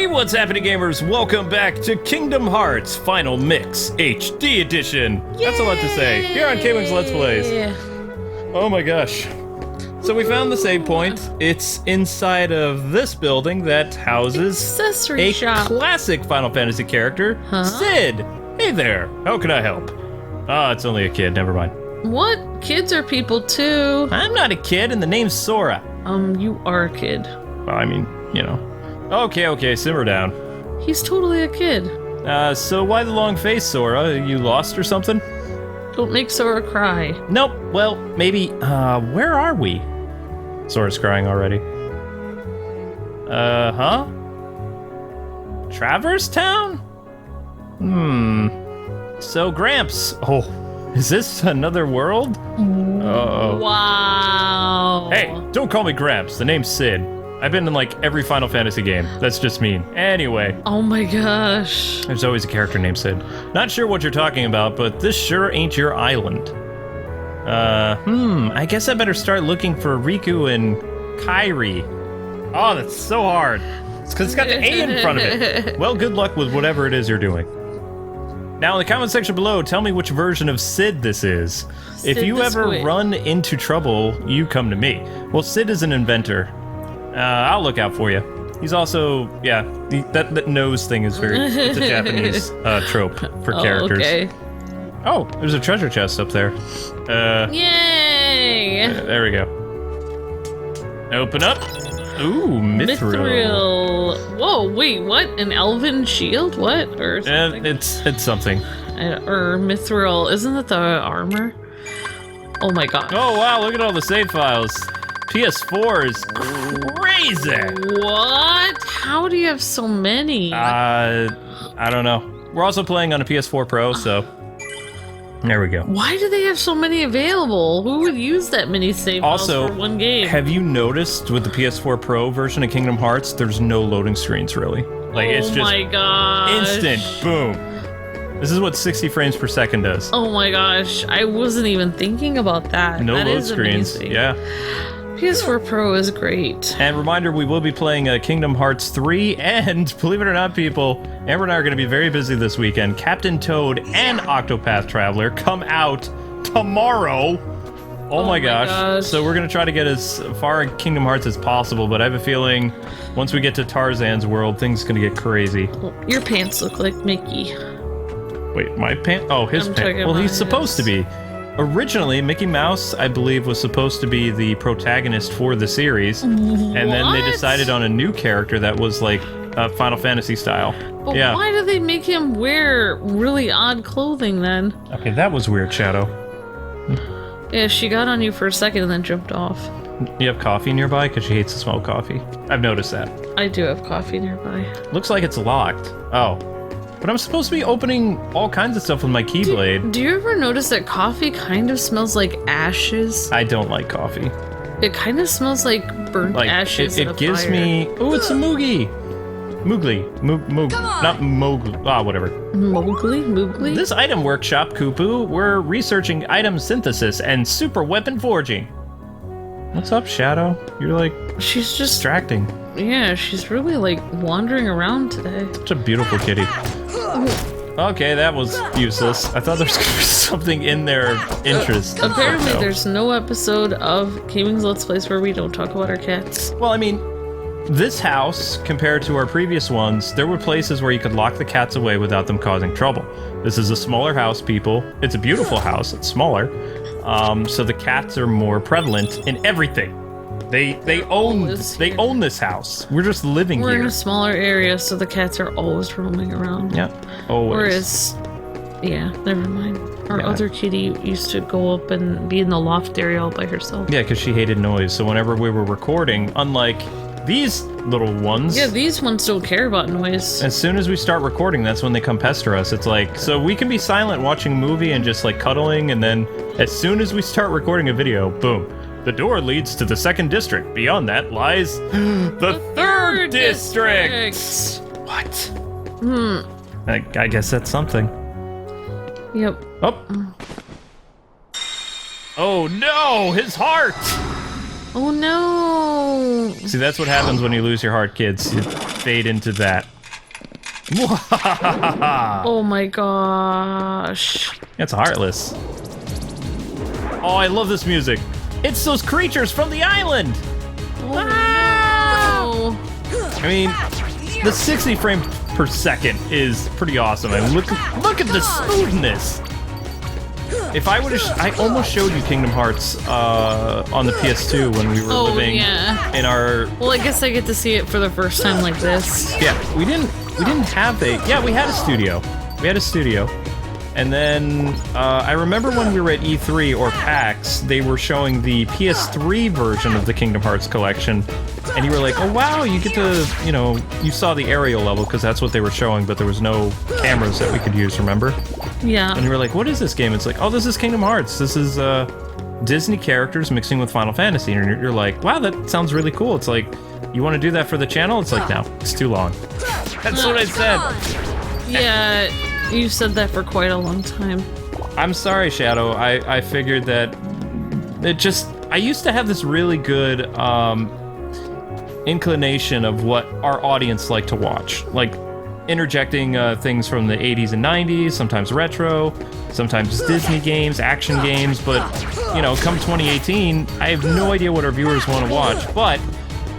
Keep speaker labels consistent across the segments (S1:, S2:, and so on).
S1: Hey, what's happening, gamers? Welcome back to Kingdom Hearts Final Mix HD Edition. Yay! That's a lot to say. Here on KwingsLetsPlays. Oh my gosh. So we found the save point. It's inside of this building that houses
S2: Accessory shop.
S1: Classic Final Fantasy character, Sid. Hey there. How can I help? Ah, it's only a kid. Never mind.
S2: What? Kids are people too.
S1: I'm not a kid, and the name's Sora.
S2: You are a kid.
S1: Well, I mean, you know. Okay, simmer down.
S2: He's totally a kid.
S1: So why the long face, Sora? You lost or something?
S2: Don't make Sora cry.
S1: Nope. Well, maybe, where are we? Sora's crying already. Huh? Traverse Town? So, Gramps. Oh, is this another world? Uh-oh.
S2: Wow.
S1: Hey, don't call me Gramps. The name's Sid. I've been in like every Final Fantasy game. That's just mean. Anyway.
S2: Oh my gosh.
S1: There's always a character named Sid. Not sure what you're talking about, but this sure ain't your island. I guess I better start looking for Riku and Kairi. Oh, that's so hard. It's because it's got the A in front of it. Well, good luck with whatever it is you're doing. Now, in the comment section below, tell me which version of Sid this is. If you ever run into trouble, you come to me. Well, Sid is an inventor. I'll look out for you. He's also, yeah, that nose thing is it's a Japanese trope for characters. Okay. Oh, there's a treasure chest up there.
S2: Yay!
S1: There we go. Open up. Ooh, Mithril.
S2: Whoa, wait, what? An elven shield? What? Or something?
S1: It's something.
S2: Or Mithril. Isn't that the armor? Oh my god.
S1: Oh wow, look at all the save files. PS4 is crazy.
S2: What? How do you have so many?
S1: I don't know. We're also playing on a PS4 Pro, so there we go.
S2: Why do they have so many available? Who would use that many save files for one game?
S1: Have you noticed with the PS4 Pro version of Kingdom Hearts, there's no loading screens really? Like it's just
S2: my gosh.
S1: Instant boom. This is what 60 frames per second does.
S2: Oh my gosh, I wasn't even thinking about that.
S1: No
S2: that
S1: load screens.
S2: Amazing.
S1: Yeah.
S2: PS4 Pro is great.
S1: And reminder, we will be playing Kingdom Hearts 3, and believe it or not, people, Amber and I are going to be very busy this weekend. Captain Toad and Octopath Traveler come out tomorrow. Oh my gosh. So we're going to try to get as far in Kingdom Hearts as possible, but I have a feeling once we get to Tarzan's world, things are going to get crazy.
S2: Your pants look like Mickey.
S1: Wait, my pants? Oh, his pants. Well, he's supposed to be. Originally, Mickey Mouse, I believe, was supposed to be the protagonist for the series, and then they decided on a new character that was like Final Fantasy style.
S2: But why do they make him wear really odd clothing then?
S1: Okay, that was weird, Shadow.
S2: Yeah, she got on you for a second and then jumped off.
S1: You have coffee nearby? Because she hates to smell coffee. I've noticed that.
S2: I do have coffee nearby.
S1: Looks like it's locked. Oh. But I'm supposed to be opening all kinds of stuff with my Keyblade.
S2: Do you ever notice that coffee kind of smells like ashes?
S1: I don't like coffee.
S2: It kind of smells like burnt ashes.
S1: It gives me. Oh, it's a Moogie. Moogly. Not Mowgli. Ah, whatever.
S2: Moogly?
S1: This item workshop, Kupu, we're researching item synthesis and super weapon forging. What's up, Shadow? You're like.
S2: She's just
S1: distracting.
S2: Yeah, she's really like wandering around today.
S1: Such a beautiful kitty. Okay, that was useless. I thought there was going to be something in their interest.
S2: Apparently, there's no episode of Let's Plays where we don't talk about our cats.
S1: Well, I mean, this house, compared to our previous ones, there were places where you could lock the cats away without them causing trouble. This is a smaller house, people. It's a beautiful house. It's smaller. So the cats are more prevalent in everything. They own this house. We're just living here.
S2: We're in a smaller area, so the cats are always roaming around.
S1: Yeah, always.
S2: Whereas, yeah, never mind. Our other kitty used to go up and be in the loft area all by herself.
S1: Yeah, because she hated noise. So whenever we were recording, unlike these little ones.
S2: Yeah, these ones don't care about noise.
S1: As soon as we start recording, that's when they come pester us. It's like, so we can be silent watching a movie and just like cuddling, and then as soon as we start recording a video, boom. The door leads to the 2nd district. Beyond that lies the 3rd district. What? I guess that's something.
S2: Yep.
S1: Oh. Oh no, his heart!
S2: Oh no!
S1: See, that's what happens when you lose your heart, kids. You fade into that.
S2: Oh my gosh.
S1: It's heartless. Oh, I love this music. It's those creatures from the island.
S2: Oh no.
S1: I mean, the 60 frames per second is pretty awesome. I mean, look at the smoothness. If I would have, I almost showed you Kingdom Hearts on the PS2 when we were living in our.
S2: Well, I guess I get to see it for the first time like this.
S1: Yeah, we didn't have a. Yeah, we had a studio. We had a studio, and then I remember when we were at E3 or PAX, they were showing the PS3 version of the Kingdom Hearts collection, and you were like, "Oh wow, you get to, you saw the aerial level because that's what they were showing, but there was no cameras that we could use." Remember?
S2: Yeah.
S1: And you were like, what is this game? It's like, oh, this is Kingdom Hearts. This is Disney characters mixing with Final Fantasy. And you're like, wow, that sounds really cool. It's like, you want to do that for the channel? It's like, no, it's too long. That's what I said.
S2: Yeah, you said that for quite a long time.
S1: I'm sorry, Shadow. I figured that I used to have this really good inclination of what our audience liked to watch. Like, interjecting things from the 80s and 90s, sometimes retro, sometimes Disney games, action games, but, come 2018, I have no idea what our viewers want to watch, but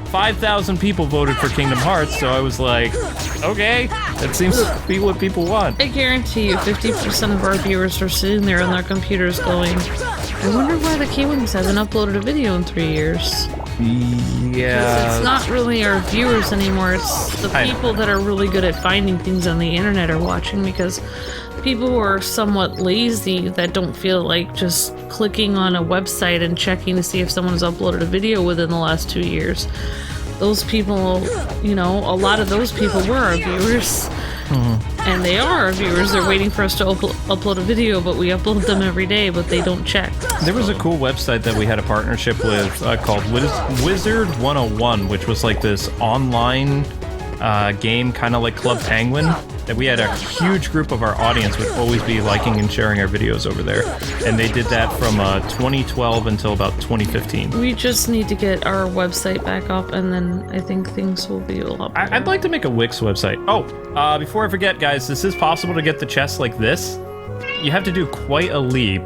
S1: 5,000 people voted for Kingdom Hearts, so I was like, okay, that seems to be what people want.
S2: I guarantee you 50% of our viewers are sitting there on their computers going, I wonder why the Kwings hasn't uploaded a video in 3 years.
S1: Yeah.
S2: It's not really our viewers anymore, it's the people that are really good at finding things on the internet are watching, because people who are somewhat lazy that don't feel like just clicking on a website and checking to see if someone's uploaded a video within the last 2 years. Those people, a lot of those people were our viewers. And they are our viewers. They're waiting for us to upload a video, but we upload them every day, but they don't check.
S1: There was a cool website that we had a partnership with called Wizard 101, which was like this online game, kind of like Club Penguin, that we had a huge group of our audience would always be liking and sharing our videos over there. And they did that from 2012 until about 2015.
S2: We just need to get our website back up, and then I think things will be a lot better.
S1: I'd like to make a Wix website. Oh, before I forget, guys, this is possible to get the chest like this. You have to do quite a leap.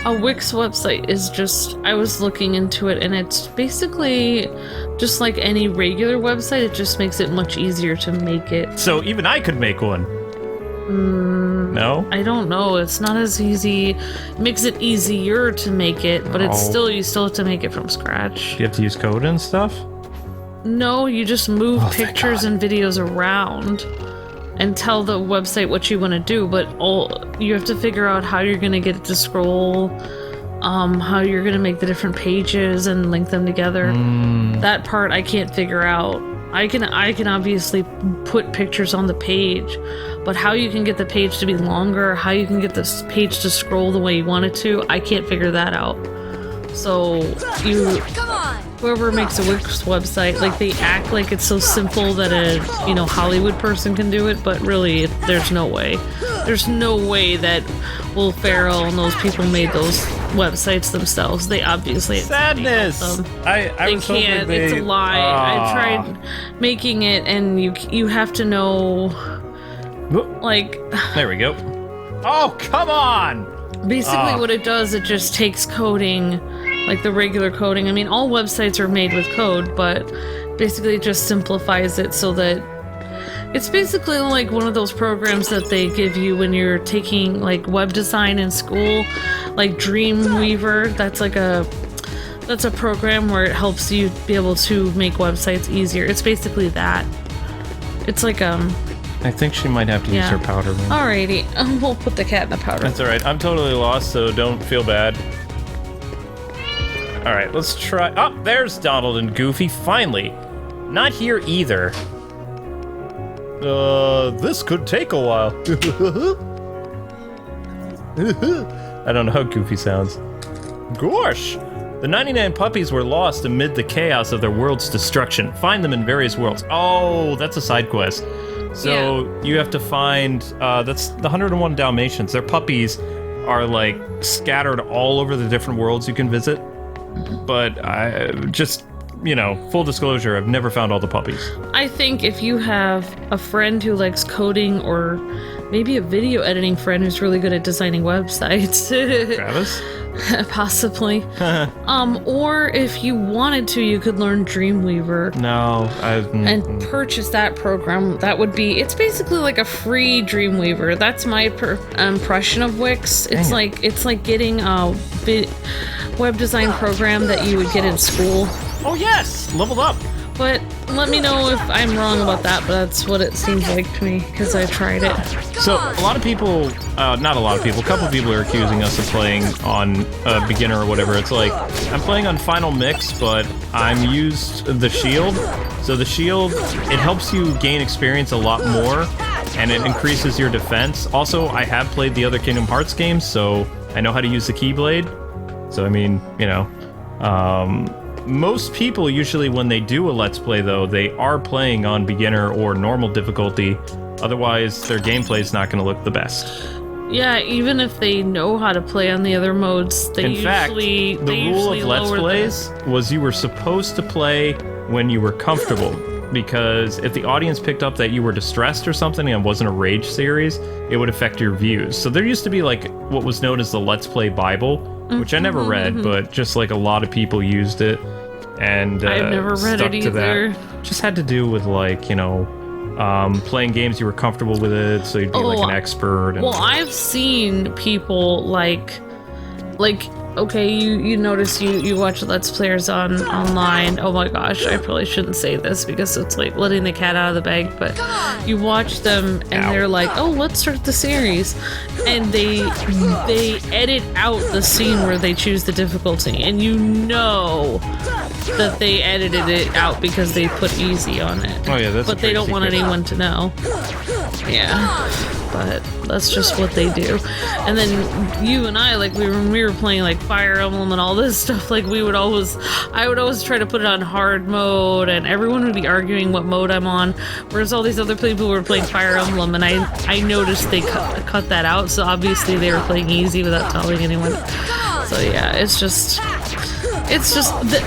S2: A Wix website is just, I was looking into it, and it's basically just like any regular website. It just makes it much easier to make it.
S1: So even I could make one. No?
S2: I don't know. It's not as easy. It makes it easier to make it, but it's still, you still have to make it from scratch.
S1: Do you have to use code and stuff?
S2: No, you just move pictures and videos around and tell the website what you want to do, but you have to figure out how you're going to get it to scroll, how you're going to make the different pages and link them together. That part I can't figure out. I can obviously put pictures on the page, but how you can get the page to be longer, how you can get this page to scroll the way you want it to, I can't figure that out. So whoever makes a Wix website, like, they act like it's so simple that a Hollywood person can do it, but really there's no way. There's no way that Will Ferrell and those people made those websites themselves. They obviously
S1: sadness.
S2: They can't. It's a lie. I tried making it, and you have to know, like.
S1: There we go. Oh, come on!
S2: Basically, what it does, it just takes coding, like the regular coding. I mean, all websites are made with code, but basically it just simplifies it so that it's basically like one of those programs that they give you when you're taking like web design in school, like Dreamweaver. That's a program where it helps you be able to make websites easier. It's basically that. It's like
S1: I think she might have to use her powder room.
S2: Alrighty, we'll put the cat in the powder room.
S1: That's alright. I'm totally lost, so don't feel bad. Alright, let's try. Oh, there's Donald and Goofy, finally. Not here either. This could take a while. I don't know how Goofy sounds. Gosh! The 99 puppies were lost amid the chaos of their world's destruction. Find them in various worlds. Oh, that's a side quest. So you have to find, that's the 101 Dalmatians. Their puppies are like scattered all over the different worlds you can visit. But just you know, full disclosure, I've never found all the puppies.
S2: I think if you have a friend who likes coding or maybe a video editing friend who's really good at designing websites.
S1: Travis?
S2: Possibly. Or if you wanted to, you could learn Dreamweaver.
S1: No,
S2: and purchase that program. That would be, it's basically like a free Dreamweaver. That's my impression of Wix. It's like getting a web design program that you would get in school.
S1: Oh yes, leveled up.
S2: But let me know if I'm wrong about that, but that's what it seems like to me, because I tried it.
S1: So, a lot of people, not a lot of people, a couple people are accusing us of playing on a beginner or whatever. It's like, I'm playing on Final Mix, but I'm used the shield. So the shield, it helps you gain experience a lot more, and it increases your defense. Also, I have played the other Kingdom Hearts games, so I know how to use the Keyblade. So, I mean, you know, most people usually when they do a Let's Play, though, they are playing on beginner or normal difficulty. Otherwise, their gameplay is not going to look the best.
S2: Yeah, even if they know how to play on the other modes, they
S1: In fact, the rule of Let's Plays was you were supposed to play when you were comfortable. Because if the audience picked up that you were distressed or something and it wasn't a rage series, it would affect your views. So there used to be like what was known as the Let's Play Bible, which I never read, but just like a lot of people used it and
S2: I've never read
S1: stuck
S2: it
S1: to
S2: either.
S1: that. Just had to do with like, you know, playing games you were comfortable with it, so you'd be like an expert. And...
S2: Well, I've seen people like okay, you notice you watch Let's Players online. Oh my gosh, I probably shouldn't say this because it's like letting the cat out of the bag, but you watch them and they're like, oh, let's start the series, and they edit out the scene where they choose the difficulty, and you know that they edited it out because they put easy on it.
S1: Oh yeah, that's
S2: but they don't want anyone to know. Yeah. But that's just what they do. And then you and I, like, when we were playing like Fire Emblem and all this stuff, like I would always try to put it on hard mode, and everyone would be arguing what mode I'm on, whereas all these other people were playing Fire Emblem, and I noticed they cut that out, so obviously they were playing easy without telling anyone. So yeah, it's just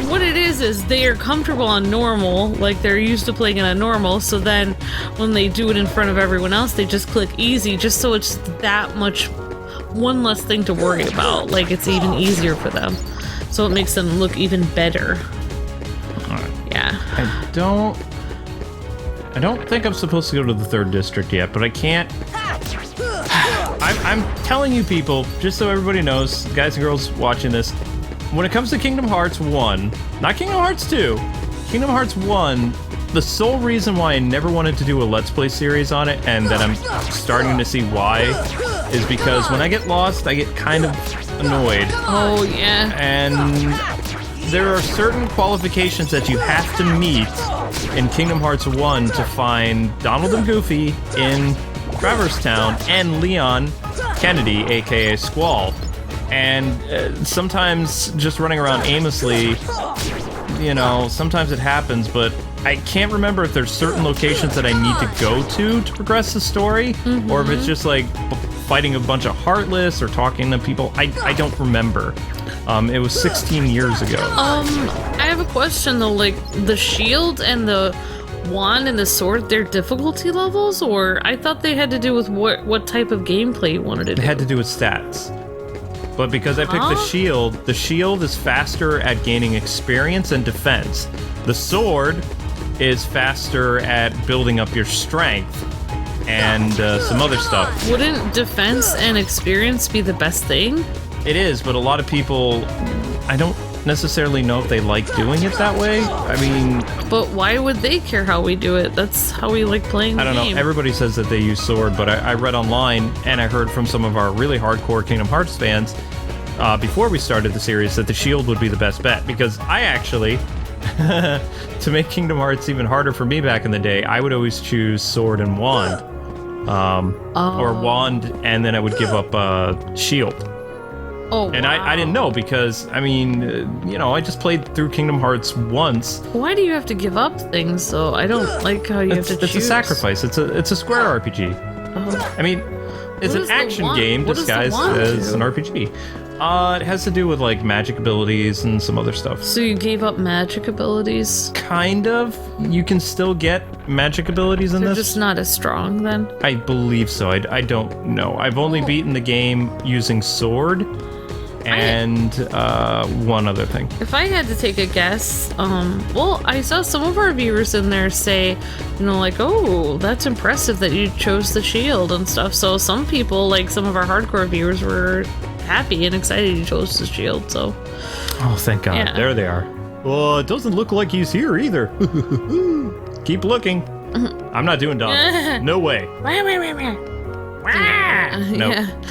S2: what it is they are comfortable on normal, like they're used to playing it on normal, so then when they do it in front of everyone else, they just click easy, just so it's that much one less thing to worry about, like it's even easier for them, so it makes them look even better. Yeah.
S1: I don't think I'm supposed to go to the 3rd district yet, but I can't. I'm telling you people, just so everybody knows, guys and girls watching this, when it comes to Kingdom Hearts 1, not Kingdom Hearts 2, Kingdom Hearts 1, the sole reason why I never wanted to do a Let's Play series on it, and that I'm starting to see why, is because when I get lost, I get kind of annoyed.
S2: Oh, yeah.
S1: And there are certain qualifications that you have to meet in Kingdom Hearts 1 to find Donald and Goofy in Traverse Town and Leon Kennedy, aka Squall. And sometimes just running around aimlessly, you know, sometimes it happens, but I can't remember if there's certain locations that I need to go to progress the story, or if it's just like fighting a bunch of Heartless or talking to people. I don't remember. It was 16 years ago.
S2: I have a question though, like the shield and the wand and the sword, their difficulty levels, or I thought they had to do with what type of gameplay you wanted to do.
S1: It had to do with stats. But because I picked the shield is faster at gaining experience and defense. The sword is faster at building up your strength and some other stuff.
S2: Wouldn't defense and experience be the best thing?
S1: It is, but a lot of people, I don't necessarily know if they like doing it that way. I mean...
S2: But why would they care how we do it? That's how we like playing the game.
S1: I don't know. Everybody says that they use sword, but I read online, and I heard from some of our really hardcore Kingdom Hearts fans before we started the series that the shield would be the best bet, because I actually, to make Kingdom Hearts even harder for me back in the day, I would always choose sword and wand. Or wand, and then I would give up shield.
S2: Oh,
S1: and
S2: wow.
S1: I didn't know because, I mean, you know, I just played through Kingdom Hearts once.
S2: Why do you have to give up things, though? I don't like how you have to choose.
S1: It's a sacrifice. It's a Square RPG. I mean, it's an action game disguised as an RPG. It has to do with like magic abilities and some other stuff.
S2: So you gave up magic abilities?
S1: Kind of. You can still get magic abilities in
S2: They're
S1: this.
S2: just not as strong then?
S1: I believe so. I don't know. I've only beaten the game using sword and one other thing.
S2: If I had to take a guess, well, I saw some of our viewers in there say, you know, like, oh, that's impressive that you chose the shield and stuff. So some people, like some of our hardcore viewers, were happy and excited you chose the shield, so.
S1: Oh, thank God.
S2: Yeah.
S1: There they are. Well, it doesn't look like he's here either. Keep looking. I'm not doing Donald. No way. No.
S2: Yeah.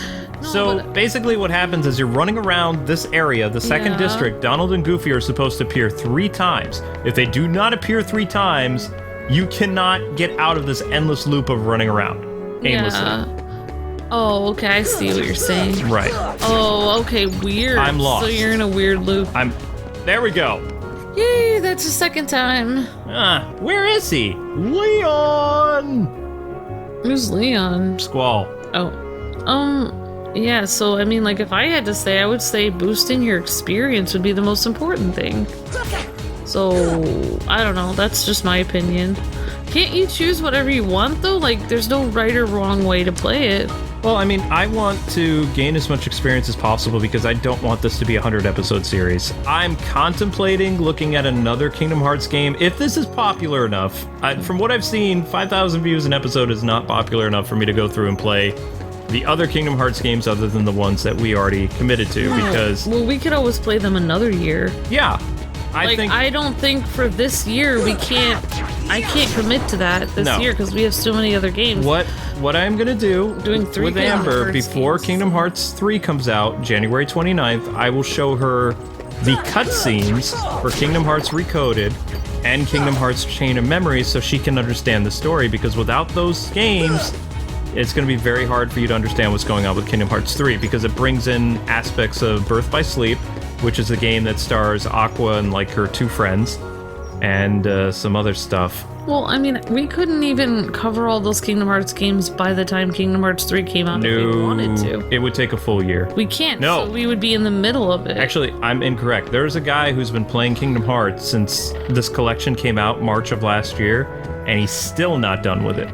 S1: So basically what happens is you're running around this area, the second district. Donald and Goofy are supposed to appear 3 times. If they do not appear 3 times, you cannot get out of this endless loop of running around aimlessly.
S2: Yeah. Oh, okay, I see what you're saying.
S1: Right.
S2: Oh, okay, weird.
S1: I'm lost.
S2: So you're in a weird loop.
S1: There we go.
S2: Yay, that's the second time.
S1: Where is he? Leon!
S2: Who's Leon?
S1: Squall.
S2: Oh. Yeah, so I mean, like, if I had to say, I would say boosting your experience would be the most important thing. So, I don't know, that's just my opinion. Can't you choose whatever you want, though? Like, there's no right or wrong way to play it.
S1: Well, I mean, I want to gain as much experience as possible because I don't want this to be a 100-episode series. I'm contemplating looking at another Kingdom Hearts game. If this is popular enough, from what I've seen, 5,000 views an episode is not popular enough for me to go through and play the other Kingdom Hearts games other than the ones that we already committed to, because...
S2: Well, we could always play them another year.
S1: Yeah.
S2: I don't think for this year we can't... I can't commit to that this year because we have so many other games.
S1: What I'm gonna do with Amber before Kingdom Hearts 3 comes out, January 29th, I will show her the cutscenes for Kingdom Hearts Recoded and Kingdom Hearts Chain of Memories so she can understand the story, because without those games, it's going to be very hard for you to understand what's going on with Kingdom Hearts 3, because it brings in aspects of Birth by Sleep, which is a game that stars Aqua and like her 2 friends, and some other stuff.
S2: Well, I mean, we couldn't even cover all those Kingdom Hearts games by the time Kingdom Hearts 3 came out if we wanted to.
S1: It would take a full year.
S2: We can't,
S1: no.
S2: So we would be in the middle of it.
S1: Actually, I'm incorrect. There's a guy who's been playing Kingdom Hearts since this collection came out March of last year, and he's still not done with it.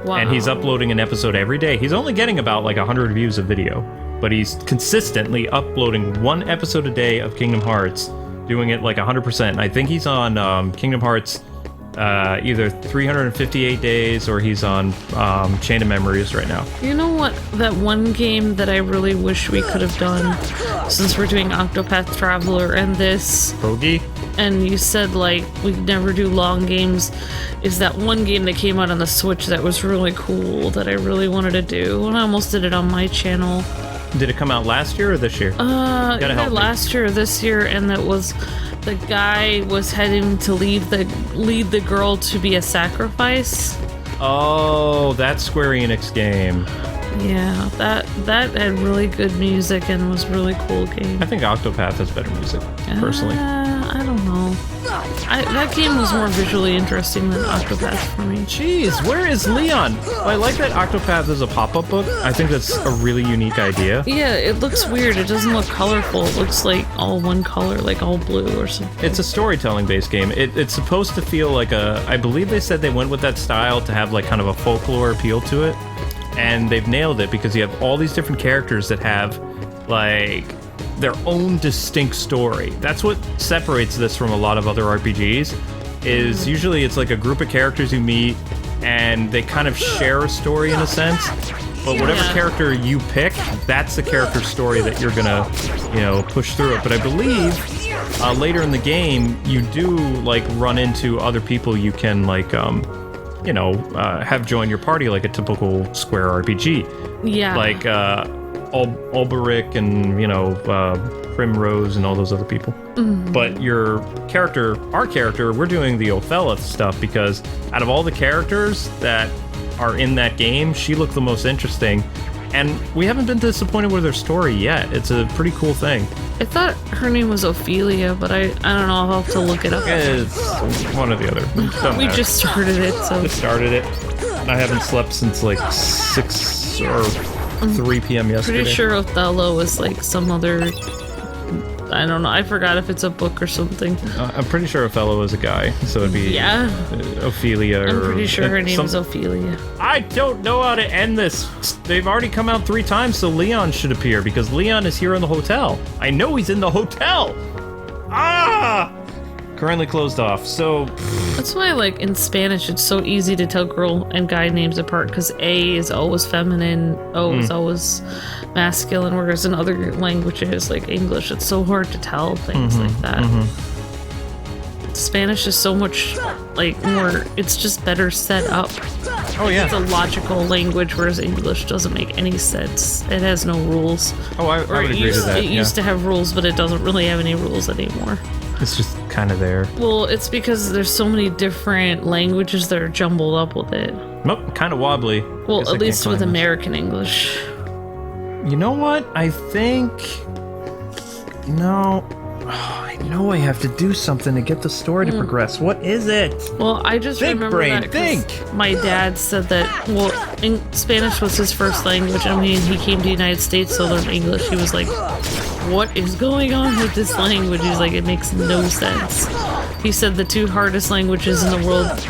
S2: Wow.
S1: And he's uploading an episode every day. He's only getting about like 100 views of video, but he's consistently uploading 1 episode a day of Kingdom Hearts, doing it like 100%. And I think he's on Kingdom Hearts either 358 days or he's on Chain of Memories right now.
S2: You know what? That one game that I really wish we could have done, since we're doing Octopath Traveler and this...
S1: Bogey?
S2: And you said, like, we never do long games, is that one game that came out on the Switch that was really cool that I really wanted to do, and I almost did it on my channel.
S1: Did it come out last year or this year?
S2: Either last year or this year, and that was... The guy was heading to lead the girl to be a sacrifice.
S1: Oh, that Square-Enix game.
S2: Yeah, that had really good music and was really cool game.
S1: I think Octopath has better music, personally.
S2: I don't know. That game was more visually interesting than Octopath for me.
S1: Jeez, where is Leon? I like that Octopath is a pop-up book. I think that's a really unique idea.
S2: Yeah, it looks weird. It doesn't look colorful. It looks like all one color, like all blue or something.
S1: It's a storytelling-based game. It's supposed to feel like I believe they said they went with that style to have like kind of a folklore appeal to it. And they've nailed it because you have all these different characters that have like their own distinct story. That's what separates this from a lot of other RPGs, is usually it's like a group of characters you meet and they kind of share a story in a sense, but whatever character you pick, that's the character story that you're gonna, push through it. But I believe later in the game you do like run into other people you can like have join your party like a typical Square RPG.
S2: Yeah.
S1: Like Ulberic and Primrose and all those other people. Mm-hmm. But our character, we're doing the Othelith stuff because out of all the characters that are in that game, she looked the most interesting. And we haven't been disappointed with her story yet. It's a pretty cool thing.
S2: I thought her name was Ophelia, but I don't know. I'll have to look it up.
S1: It's one or the other.
S2: We just started it, so.
S1: Just started it. I haven't slept since like 6 or 3 p.m. yesterday.
S2: Pretty sure Othello is like some other... I don't know. I forgot if it's a book or something.
S1: I'm pretty sure Othello is a guy, so it'd be Ophelia.
S2: I'm pretty sure her name is Ophelia.
S1: I don't know how to end this. They've already come out 3 times, so Leon should appear because Leon is here in the hotel. I know he's in the hotel. Ah! Currently closed off. So
S2: that's why, like in Spanish, it's so easy to tell girl and guy names apart because A is always feminine, O is always masculine, whereas in other languages like English, it's so hard to tell things like that. Spanish is so much like more. It's just better set up.
S1: Oh yeah,
S2: it's a logical language, whereas English doesn't make any sense. It has no rules.
S1: Oh, I would agree to that.
S2: It used to have rules, but it doesn't really have any rules anymore.
S1: It's just kind of there.
S2: Well, it's because there's so many different languages that are jumbled up with it.
S1: Nope, kind of wobbly.
S2: Well, at least with American English.
S1: You know what? I think... No. I know I have to do something to get the story to progress. What is it?
S2: Well, I just remember that my dad said that, well, Spanish was his first language, and when he came to the United States to learn English, he was like, what is going on with this language? He's like, it makes no sense. He said the 2 hardest languages in the world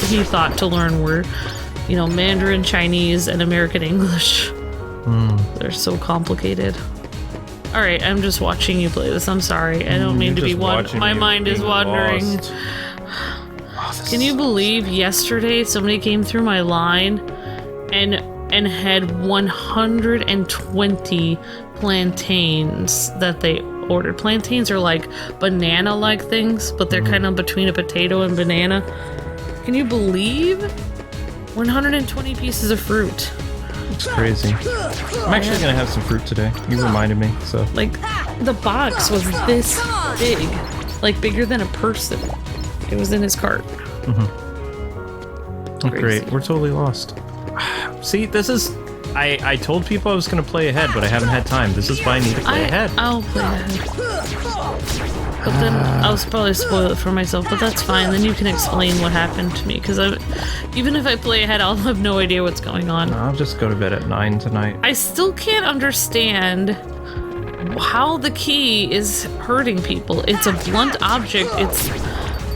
S2: he thought to learn were, you know, Mandarin Chinese and American English. They're so complicated. All right, I'm just watching you play this. I'm sorry. I don't mean to be wandering. My mind is wandering. Can you believe yesterday somebody came through my line and had 120 plantains that they ordered. Plantains are like banana-like things, but they're kind of between a potato and banana. Can you believe 120 pieces of fruit?
S1: It's crazy. I'm actually gonna have some fruit today. You reminded me, so.
S2: Like, the box was this big. Like, bigger than a person. It was in his cart.
S1: Oh, great. We're totally lost. See, this is... I told people I was gonna play ahead, but I haven't had time. This is why I need to play ahead.
S2: I'll play ahead. But then I'll probably spoil it for myself, but that's fine. Then you can explain what happened to me, because even if I play ahead, I'll have no idea what's going on.
S1: I'll just go to bed at 9 tonight. I
S2: still can't understand how the key is hurting people. It's a blunt object.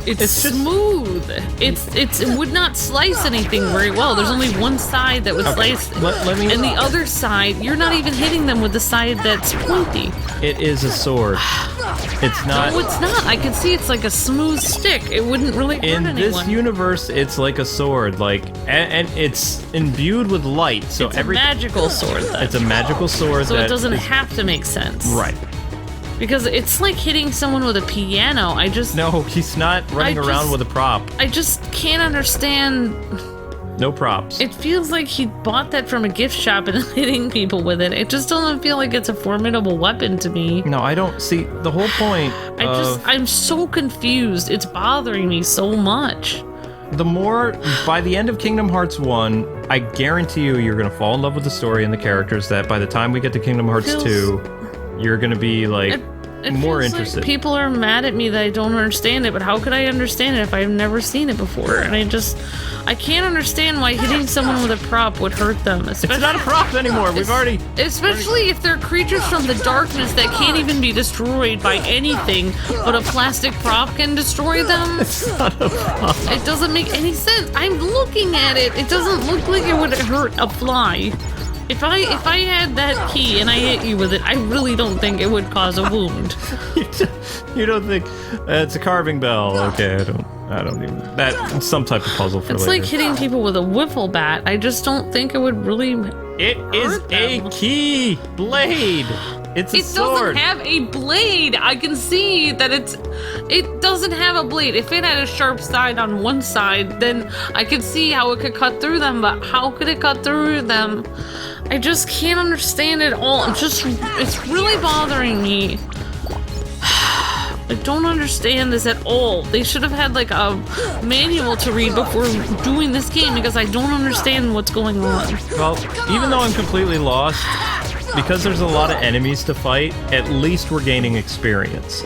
S2: It's smooth. It would not slice anything very well. There's only one side that would slice, and the other side, you're not even hitting them with the side that's pointy.
S1: It is a sword. It's not.
S2: No, it's not. I can see it's like a smooth stick. It wouldn't really hurt anyone.
S1: In this universe, it's like a sword, and it's imbued with light. So
S2: it's a magical sword. Then.
S1: It's a magical sword.
S2: So it doesn't have to make sense.
S1: Right.
S2: Because it's like hitting someone with a piano.
S1: No, he's not running around with a prop.
S2: I just can't understand.
S1: No props.
S2: It feels like he bought that from a gift shop and hitting people with it. It just doesn't feel like it's a formidable weapon to me.
S1: No, I don't see the whole point.
S2: I'm so confused. It's bothering me so much.
S1: By the end of Kingdom Hearts 1, I guarantee you're going to fall in love with the story and the characters that by the time we get to Kingdom Hearts 2, you're going to be like more interested.
S2: Like people are mad at me that I don't understand it, but how could I understand it if I've never seen it before? And I can't understand why hitting someone with a prop would hurt them.
S1: It's not a prop anymore.
S2: Especially if they're creatures from the darkness that can't even be destroyed by anything, but a plastic prop can destroy them.
S1: It's not a prop.
S2: It doesn't make any sense. I'm looking at it. It doesn't look like it would hurt a fly. If I had that key and I hit you with it, I really don't think it would cause a wound.
S1: You don't think it's a carving bell? Okay, I don't even. That's some type of puzzle for later.
S2: It's like hitting people with a wiffle bat. I just don't think it would really.
S1: It is a key blade. It's a sword.
S2: It doesn't have a blade. I can see that it doesn't have a blade. If it had a sharp side on one side, then I could see how it could cut through them. But how could it cut through them? I just can't understand it all. It's really bothering me. I don't understand this at all. They should have had like a manual to read before doing this game because I don't understand what's going on.
S1: Well, even though I'm completely lost, because there's a lot of enemies to fight, at least we're gaining experience.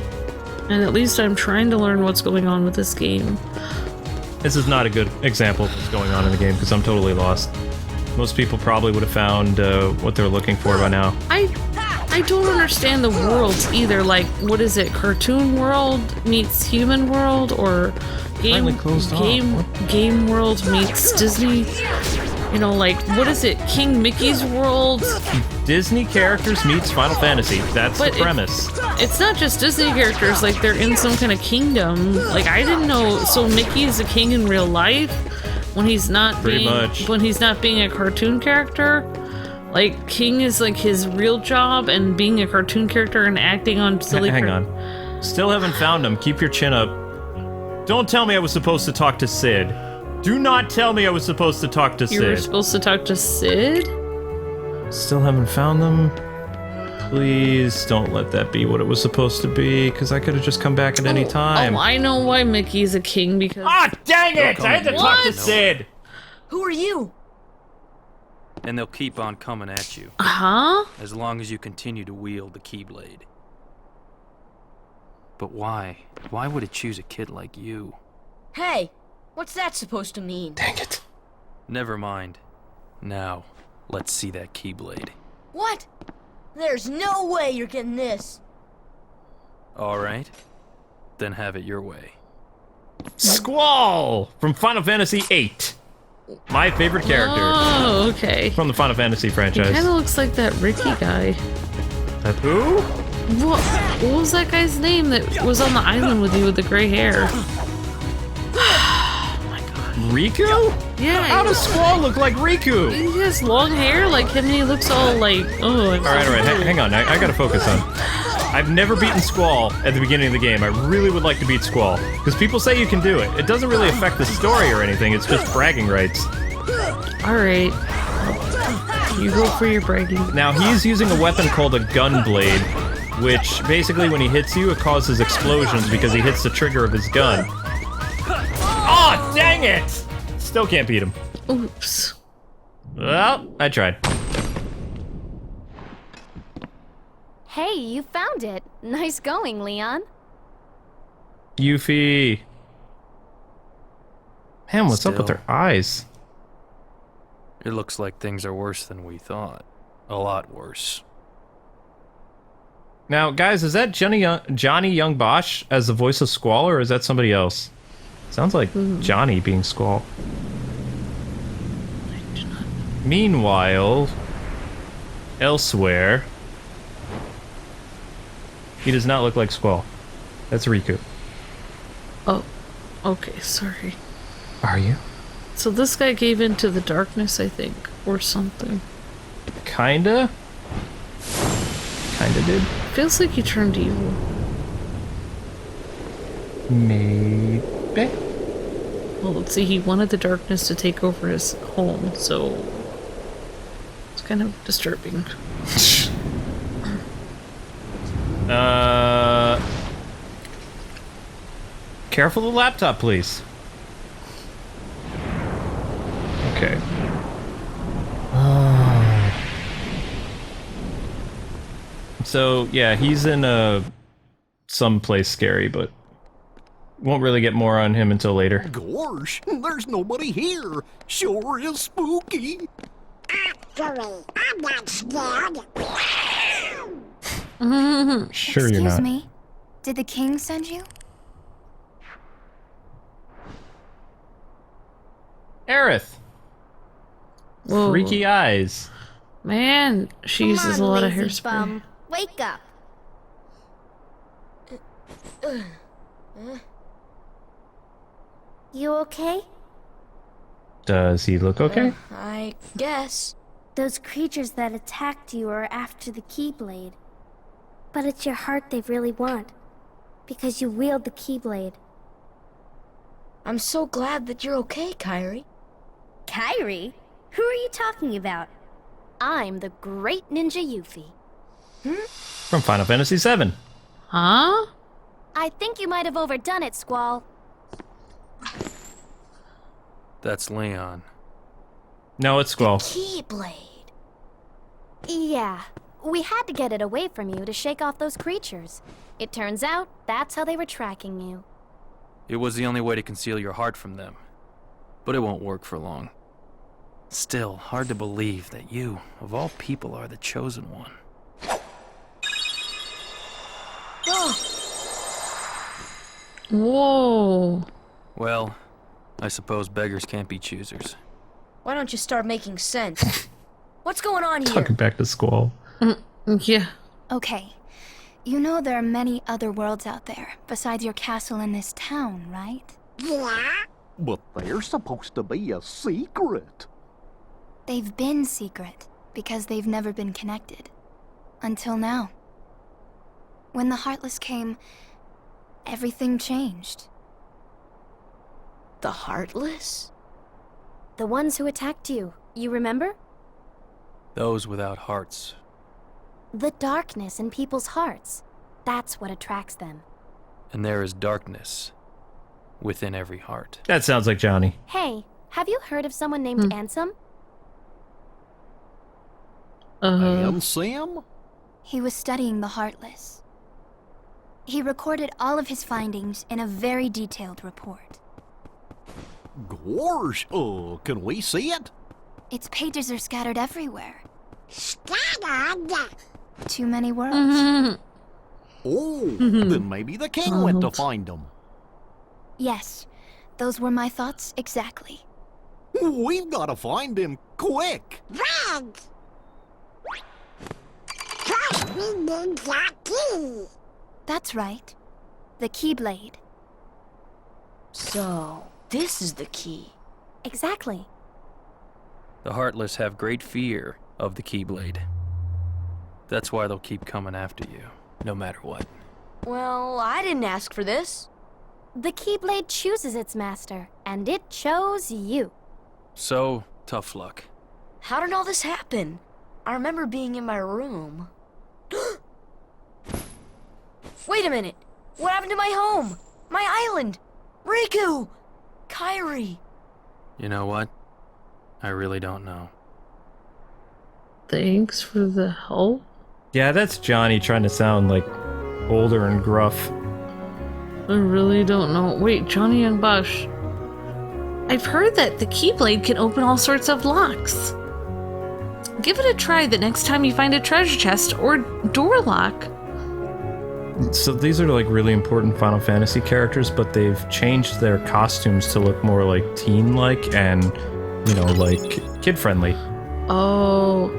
S2: And at least I'm trying to learn what's going on with this game.
S1: This is not a good example of what's going on in the game because I'm totally lost. Most people probably would have found what they're looking for by now.
S2: I don't understand the worlds either. Like, what is it? Cartoon world meets human world, or game world meets Disney? You know, like, what is it? King Mickey's world?
S1: Disney characters meets Final Fantasy. That's the premise.
S2: It's not just Disney characters. Like, they're in some kind of kingdom. Like, I didn't know. So Mickey's a king in real life when he's not when he's not being a cartoon character. Like, King is like his real job, and being a cartoon character and acting on silly.
S1: Hang on. Still haven't found him. Keep your chin up. Don't tell me I was supposed to talk to Sid. Do not tell me I was supposed to talk to Sid.
S2: You were supposed to talk to Sid?
S1: Still haven't found them. Please don't let that be what it was supposed to be, because I could have just come back at any time.
S2: Oh, I know why Mickey's a king, because...
S1: Ah, dang it! I had to talk to Sid!
S3: Who are you?
S4: And they'll keep on coming at you.
S2: Huh?
S4: As long as you continue to wield the Keyblade. But why? Why would it choose a kid like you?
S3: Hey, what's that supposed to mean?
S1: Dang it.
S4: Never mind. Now, let's see that Keyblade.
S3: What? There's no way you're getting this.
S4: Alright. Then have it your way.
S1: Squall! From Final Fantasy VIII. My favorite character.
S2: Oh, okay.
S1: From the Final Fantasy franchise.
S2: He kind of looks like that Ricky guy.
S1: That who?
S2: What was that guy's name that was on the island with you with the gray hair? Oh my god.
S1: Riku?
S2: Yeah.
S1: How does Squall look like Riku?
S2: He has long hair like him, and he looks all like, oh.
S1: Alright, hang on. I gotta focus on. I've never beaten Squall at the beginning of the game. I really would like to beat Squall, because people say you can do it. It doesn't really affect the story or anything, it's just bragging rights.
S2: Alright. You go for your bragging.
S1: Now, he's using a weapon called a gun blade, which basically when he hits you, it causes explosions because he hits the trigger of his gun. Oh, dang it! Still can't beat him.
S2: Oops.
S1: Well, I tried.
S5: Hey, you found it. Nice going, Leon.
S1: Yuffie. Man, what's up with
S4: Still.
S1: their eyes?
S4: It looks like things are worse than we thought. A lot worse.
S1: Now, guys, is that Johnny Young Bosch as the voice of Squall, or is that somebody else? Sounds like Johnny being Squall. Meanwhile, elsewhere, he does not look like Squall. That's Riku.
S2: Oh, okay, sorry.
S1: Are you?
S2: So this guy gave in to the darkness, I think, or something.
S1: Kinda? Kinda did?
S2: Feels like he turned evil.
S1: Maybe?
S2: Well, let's see, he wanted the darkness to take over his home, so... It's kind of disturbing.
S1: Careful the laptop, please. Okay. So, yeah, he's in someplace scary, but won't really get more on him until later.
S6: Gosh, there's nobody here. Sure is spooky.
S7: Actually, I'm not scared.
S1: Sure you're not.
S5: Excuse me. Did the king send you?
S1: Aerith.
S2: Whoa.
S1: Freaky eyes.
S2: Man, she uses a lot of hairspray.
S5: Wake up. You okay?
S1: Does he look okay?
S3: I guess.
S5: Those creatures that attacked you are after the Keyblade. But it's your heart they really want. Because you wield the Keyblade.
S3: I'm so glad that you're okay, Kairi.
S5: Kairi? Who are you talking about? I'm the great ninja Yuffie.
S1: From Final Fantasy VII.
S2: Huh?
S5: I think you might have overdone it, Squall.
S4: That's Leon.
S1: No, it's Squall.
S3: Keyblade.
S5: Yeah, we had to get it away from you to shake off those creatures. It turns out that's how they were tracking you.
S4: It was the only way to conceal your heart from them. But it won't work for long. Still, hard to believe that you, of all people, are the chosen one.
S2: Whoa.
S4: Well, I suppose beggars can't be choosers.
S3: Why don't you start making sense? What's going on here?
S1: Talking back to Squall.
S2: Yeah.
S8: Okay. You know there are many other worlds out there, besides your castle in this town, right?
S7: Yeah?
S6: But they're supposed to be a secret.
S8: They've been secret, because they've never been connected. Until now. When the Heartless came, everything changed.
S3: The Heartless?
S5: The ones who attacked you, you remember?
S4: Those without hearts.
S5: The darkness in people's hearts. That's what attracts them.
S4: And there is darkness within every heart.
S1: That sounds like Johnny.
S5: Hey, have you heard of someone named Ansem?
S6: And Sam?
S8: He was studying the Heartless. He recorded all of his findings in a very detailed report.
S6: Gosh, can we see it?
S8: Its pages are scattered everywhere.
S7: Scattered.
S8: Too many words.
S6: Oh, then maybe the king went to find them.
S8: Yes, those were my thoughts exactly.
S6: We've got to find him quick.
S7: Red. First we need that key.
S8: That's right. The Keyblade.
S3: So, this is the key.
S5: Exactly.
S4: The Heartless have great fear of the Keyblade. That's why they'll keep coming after you, no matter what.
S3: Well, I didn't ask for this.
S5: The Keyblade chooses its master, and it chose you.
S4: So, tough luck.
S3: How did all this happen? I remember being in my room. Wait a minute! What happened to my home? My island? Riku! Kairi!
S4: You know what? I really don't know.
S2: Thanks for the help.
S1: Yeah, that's Johnny trying to sound like older and gruff.
S2: I really don't know. Wait, Johnny and Bosch. I've heard that the Keyblade can open all sorts of locks. Give it a try the next time you find a treasure chest or door lock.
S1: So these are like really important Final Fantasy characters, but they've changed their costumes to look more like teen-like and, you know, like kid-friendly.
S2: Oh,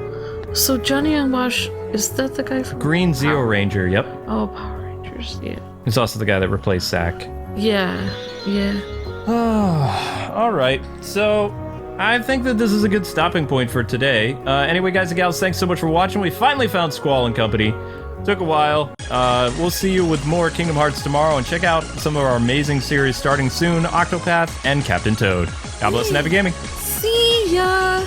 S2: so Johnny and Bosch, is that the guy from
S1: Green Zeo Ranger, yep.
S2: Oh, Power Rangers, yeah.
S1: He's also the guy that replaced Zack.
S2: Yeah.
S1: Alright, so I think that this is a good stopping point for today. Anyway, guys and gals, thanks so much for watching. We finally found Squall and company. Took a while. We'll see you with more Kingdom Hearts tomorrow, and check out some of our amazing series starting soon, Octopath and Captain Toad. God bless and happy gaming.
S2: See ya!